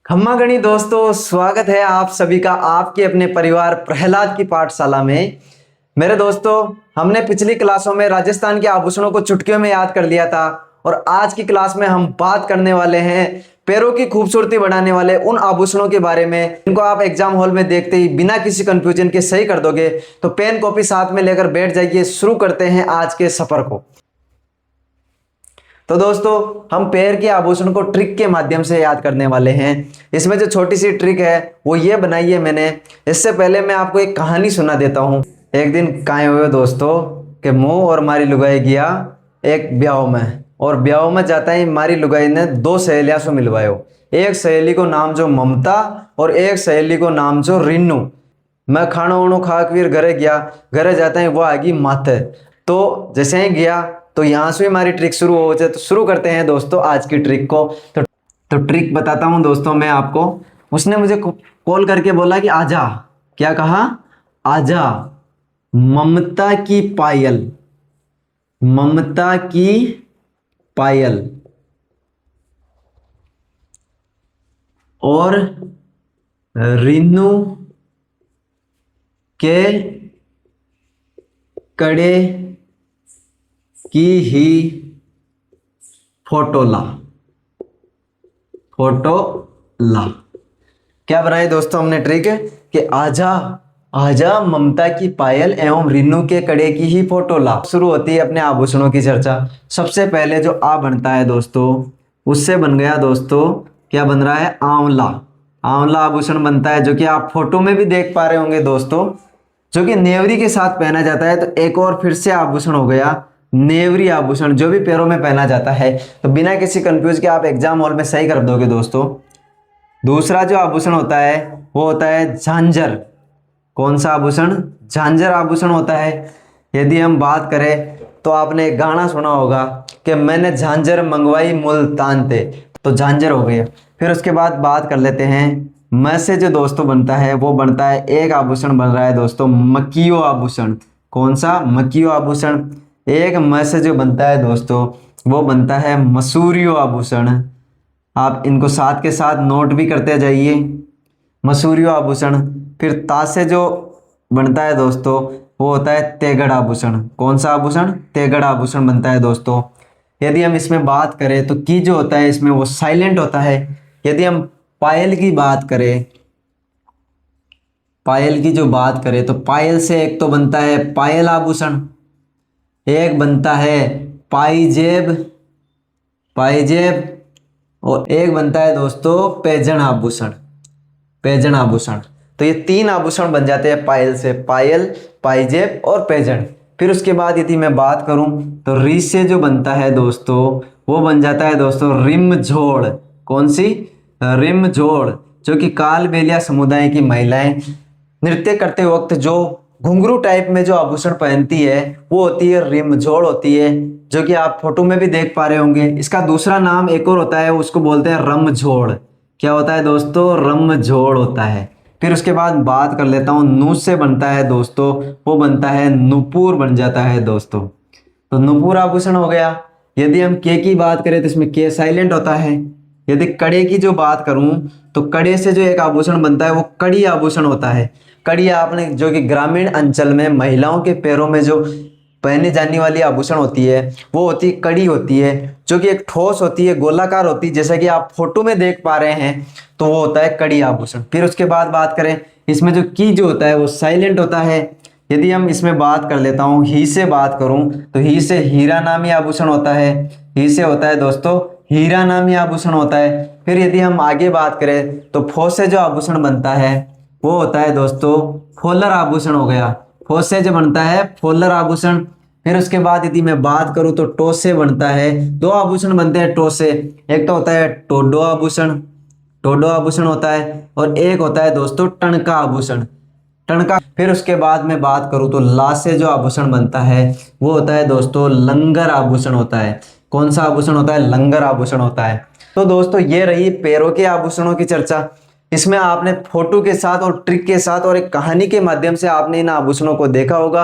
खम्मा गणी दोस्तों, स्वागत है आप सभी का आपके अपने परिवार प्रहलाद की पाठशाला में। मेरे दोस्तों, हमने पिछली क्लासों में राजस्थान के आभूषणों को चुटकियों में याद कर लिया था और आज की क्लास में हम बात करने वाले हैं पैरों की खूबसूरती बढ़ाने वाले उन आभूषणों के बारे में इनको आप एग्जाम हॉल में देखते ही बिना किसी कंफ्यूजन के सही कर दोगे। तो पेन कॉपी साथ में लेकर बैठ जाइए, शुरू करते हैं आज के सफर को। तो दोस्तों, हम पैर के आभूषण को ट्रिक के माध्यम से याद करने वाले हैं। इसमें जो छोटी सी ट्रिक है वो ये बनाई है मैंने। इससे पहले मैं आपको एक कहानी सुना देता हूँ। एक दिन काए हुए दोस्तों कि मुँह और मारी लुगाई गया एक ब्याह में, और ब्याह में जाता ही मारी लुगाई ने दो सहेलियां से मिलवायो। एक सहेली को नाम जो ममता और एक सहेली को नाम जो रिन्नू। मैं खाना वाणो खा के घरे गया, घरे जाता ही वो आएगी माथे। तो जैसे ही गया तो यहाँ से हमारी ट्रिक शुरू हो जाए। तो शुरू करते हैं दोस्तों आज की ट्रिक को। तो ट्रिक बताता हूँ दोस्तों मैं आपको। उसने मुझे कॉल करके बोला कि आजा, क्या कहा, आजा ममता की पायल, ममता की पायल और रिन्नू के कड़े की ही फोटो ला, फोटो ला। क्या बनाई दोस्तों हमने ट्रिक कि आजा आजा ममता की पायल एवं रिन्नू के कड़े की ही फोटो ला। शुरू होती है अपने आभूषणों की चर्चा। सबसे पहले जो आ बनता है दोस्तों, उससे बन गया दोस्तों, क्या बन रहा है, आंवला। आंवला आभूषण बनता है जो कि आप फोटो में भी देख पा रहे होंगे दोस्तों, जो कि नेवरी के साथ पहना जाता है। तो एक और फिर से आभूषण हो गया नेवरी आभूषण, जो भी पैरों में पहना जाता है। तो बिना किसी कंफ्यूज के आप एग्जाम हॉल में सही कर दोगे दोस्तों। दूसरा जो आभूषण होता है वो होता है झांझर। कौन सा आभूषण, झांझर आभूषण होता है। यदि हम बात करें तो आपने एक गाना सुना होगा कि मैंने झांझर मंगवाई मुल्तान से, तो झांझर हो गया। फिर उसके बाद बात कर लेते हैं मैं से जो दोस्तों बनता है वो बनता है, एक आभूषण बन रहा है दोस्तों मकियो आभूषण। कौन सा, मकियो आभूषण। एक म से जो बनता है दोस्तों वो बनता है मसूरियो आभूषण। आप इनको साथ के साथ नोट भी करते जाइए, मसूरियो आभूषण। फिर ता से जो बनता है दोस्तों वो होता है तेगड़ आभूषण। कौन सा आभूषण, तेगड़ आभूषण बनता है दोस्तों। यदि हम इसमें बात करें तो की जो होता है इसमें वो साइलेंट होता है। यदि हम पायल की बात करें, पायल की जो बात करें तो पायल से एक तो बनता है पायल आभूषण, एक बनता है पाइजेब, पाइजेब, और एक बनता है दोस्तों पैजन आभूषण, पैजन आभूषण। तो ये तीन आभूषण बन जाते हैं पायल से, पायल, पाइजेब और पैजन। फिर उसके बाद यदि मैं बात करूं तो री से जो बनता है दोस्तों वो बन जाता है दोस्तों रिम झोड़। कौन सी, रिम झोड़, जो कि कालबेलिया समुदाय की महिलाएं नृत्य करते वक्त जो घुंघरू टाइप में जो आभूषण पहनती है वो होती है रिमझोड़ होती है, जो कि आप फोटो में भी देख पा रहे होंगे। इसका दूसरा नाम एक और होता है, उसको बोलते हैं रमझोड़। क्या होता है दोस्तों, रमझोड़ होता है। फिर उसके बाद बात कर लेता हूँ नू से बनता है दोस्तों, वो बनता है नुपुर बन जाता है दोस्तों। तो नुपुर आभूषण हो गया। यदि हम के की बात करें तो इसमें के साइलेंट होता है। यदि कड़े की जो बात करूं तो कड़े से जो एक आभूषण बनता है वो कड़ी आभूषण होता है। कड़ी आपने जो कि ग्रामीण अंचल में महिलाओं के पैरों में जो पहने जाने वाली आभूषण होती है वो होती है कड़ी होती है, जो कि एक ठोस होती है, गोलाकार होती है, जैसा कि आप फोटो में देख पा रहे हैं। तो वो होता है कड़ी आभूषण। फिर उसके बाद बात करें इसमें जो की जो होता है वो साइलेंट होता है। यदि हम इसमें बात कर लेता हूँ ही से बात करूँ तो ही से हीरा नामी आभूषण होता है। ही से होता है दोस्तों हीरा नामी आभूषण होता है। फिर यदि हम आगे बात करें तो फो से जो आभूषण बनता है वो होता है दोस्तों फोलर आभूषण हो गया। फो से जो बनता है फोलर आभूषण। फिर उसके बाद यदि मैं बात करूं तो टो से बनता है, दो आभूषण बनते हैं टो से। एक तो होता है टोडो आभूषण, टोडो आभूषण होता है, और एक होता है दोस्तों टणका आभूषण, टणका। फिर उसके बाद में बात करूं तो ला से जो आभूषण बनता है वो होता है दोस्तों लंगर आभूषण होता है। कौन सा आभूषण होता है, लंगर आभूषण होता है। तो दोस्तों ये रही पैरों के आभूषणों की चर्चा। इसमें आपने फोटो के साथ और ट्रिक के साथ और एक कहानी के माध्यम से आपने इन आभूषणों को देखा होगा।